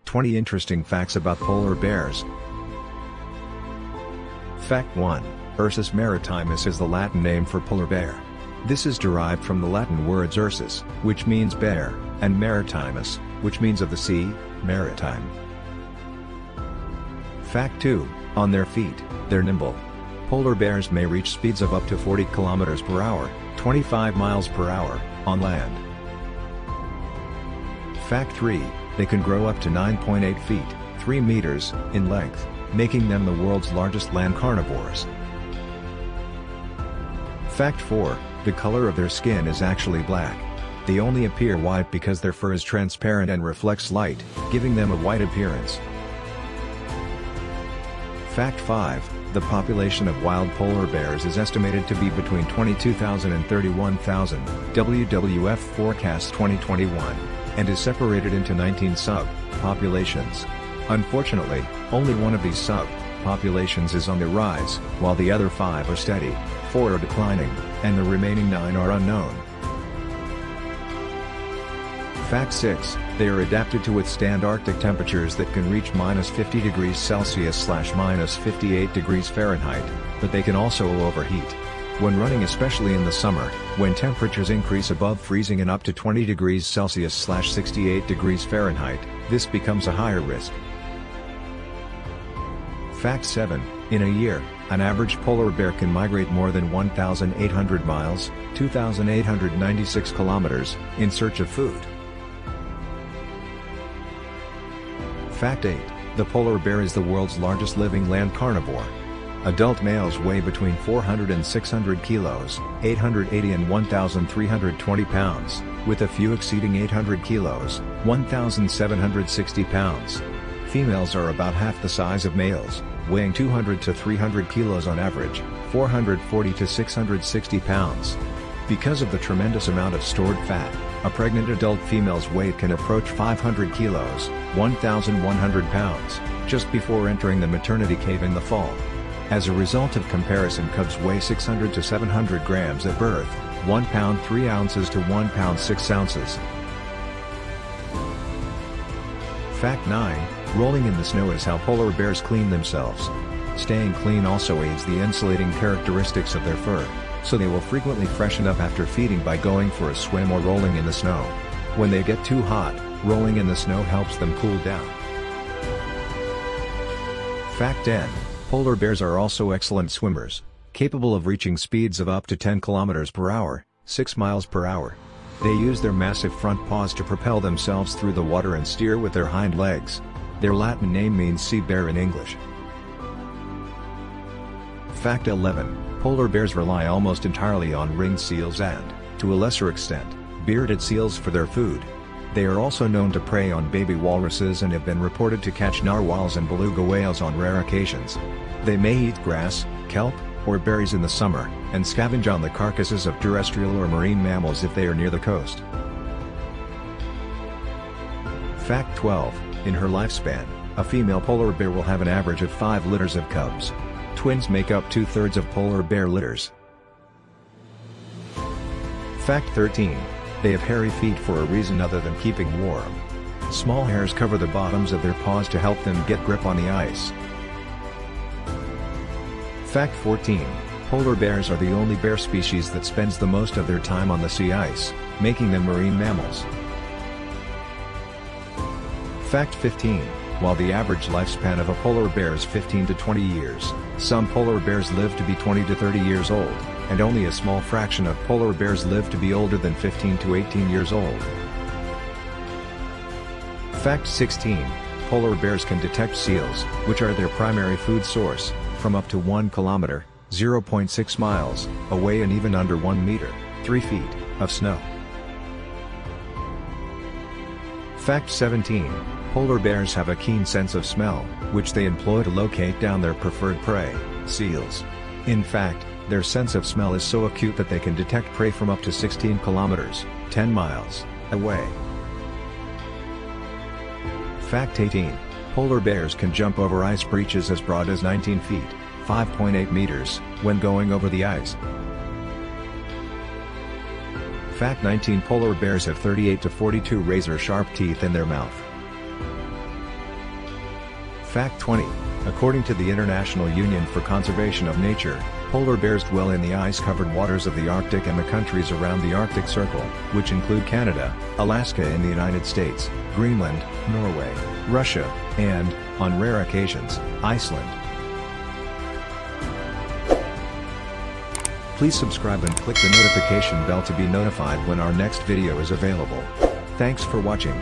20 interesting facts about polar bears. Fact 1. Ursus maritimus is the Latin name for polar bear. This is derived from the Latin words ursus, which means bear, and maritimus, which means of the sea, maritime. Fact 2. On their feet, they're nimble. Polar bears may reach speeds of up to 40 kilometers per hour, 25 miles per hour, on land. Fact 3. They can grow up to 9.8 feet, 3 meters, in length, making them the world's largest land carnivores. Fact 4. The color of their skin is actually black. They only appear white because their fur is transparent and reflects light, giving them a white appearance. Fact 5. The population of wild polar bears is estimated to be between 22,000 and 31,000, WWF forecasts 2021, and is separated into 19 sub-populations. Unfortunately, only one of these sub-populations is on the rise, while the other 5 are steady, 4 are declining, and the remaining 9 are unknown. Fact 6. They are adapted to withstand Arctic temperatures that can reach -50 degrees Celsius / -58 degrees Fahrenheit, but they can also overheat. When running, especially in the summer, when temperatures increase above freezing and up to 20 degrees Celsius / 68 degrees Fahrenheit, this becomes a higher risk. Fact 7. In a year, an average polar bear can migrate more than 1,800 miles, 2,896 kilometers, in search of food. Fact 8. The polar bear is the world's largest living land carnivore. Adult males weigh between 400 and 600 kilos, 880 and 1,320 pounds, with a few exceeding 800 kilos, 1,760 pounds. Females are about half the size of males, weighing 200 to 300 kilos on average, 440 to 660 pounds. Because of the tremendous amount of stored fat, a pregnant adult female's weight can approach 500 kilos, 1,100 pounds, just before entering the maternity cave in the fall. As a result of comparison, cubs weigh 600 to 700 grams at birth, 1 pound 3 ounces to 1 pound 6 ounces. Fact 9. Rolling in the snow is how polar bears clean themselves. Staying clean also aids the insulating characteristics of their fur, so they will frequently freshen up after feeding by going for a swim or rolling in the snow. When they get too hot, rolling in the snow helps them cool down. Fact 10. Polar bears are also excellent swimmers, capable of reaching speeds of up to 10 kilometers per hour, 6 miles per hour. They use their massive front paws to propel themselves through the water and steer with their hind legs. Their Latin name means sea bear in English. Fact 11. Polar bears rely almost entirely on ringed seals and, to a lesser extent, bearded seals for their food. They are also known to prey on baby walruses and have been reported to catch narwhals and beluga whales on rare occasions. They may eat grass, kelp, or berries in the summer, and scavenge on the carcasses of terrestrial or marine mammals if they are near the coast. Fact 12. In her lifespan, a female polar bear will have an average of 5 litters of cubs. Twins make up 2/3 of polar bear litters. Fact 13. They have hairy feet for a reason other than keeping warm. Small hairs cover the bottoms of their paws to help them get grip on the ice. Fact 14. Polar bears are the only bear species that spends the most of their time on the sea ice, making them marine mammals. Fact 15. While the average lifespan of a polar bear is 15 to 20 years, some polar bears live to be 20 to 30 years old, and only a small fraction of polar bears live to be older than 15 to 18 years old. Fact 16. Polar bears can detect seals, which are their primary food source, from up to 1 kilometer, 0.6 miles, away and even under 1 meter, 3 feet, of snow. Fact 17. Polar bears have a keen sense of smell, which they employ to locate down their preferred prey, seals. In fact, their sense of smell is so acute that they can detect prey from up to 16 kilometers, 10 miles, away. Fact 18. Polar bears can jump over ice breaches as broad as 19 feet, 5.8 meters, when going over the ice. Fact 19. Polar bears have 38 to 42 razor-sharp teeth in their mouth. Fact 20. According to the International Union for Conservation of Nature, polar bears dwell in the ice-covered waters of the Arctic and the countries around the Arctic Circle, which include Canada, Alaska in the United States, Greenland, Norway, Russia, and, on rare occasions, Iceland. Please subscribe and click the notification bell to be notified when our next video is available. Thanks for watching.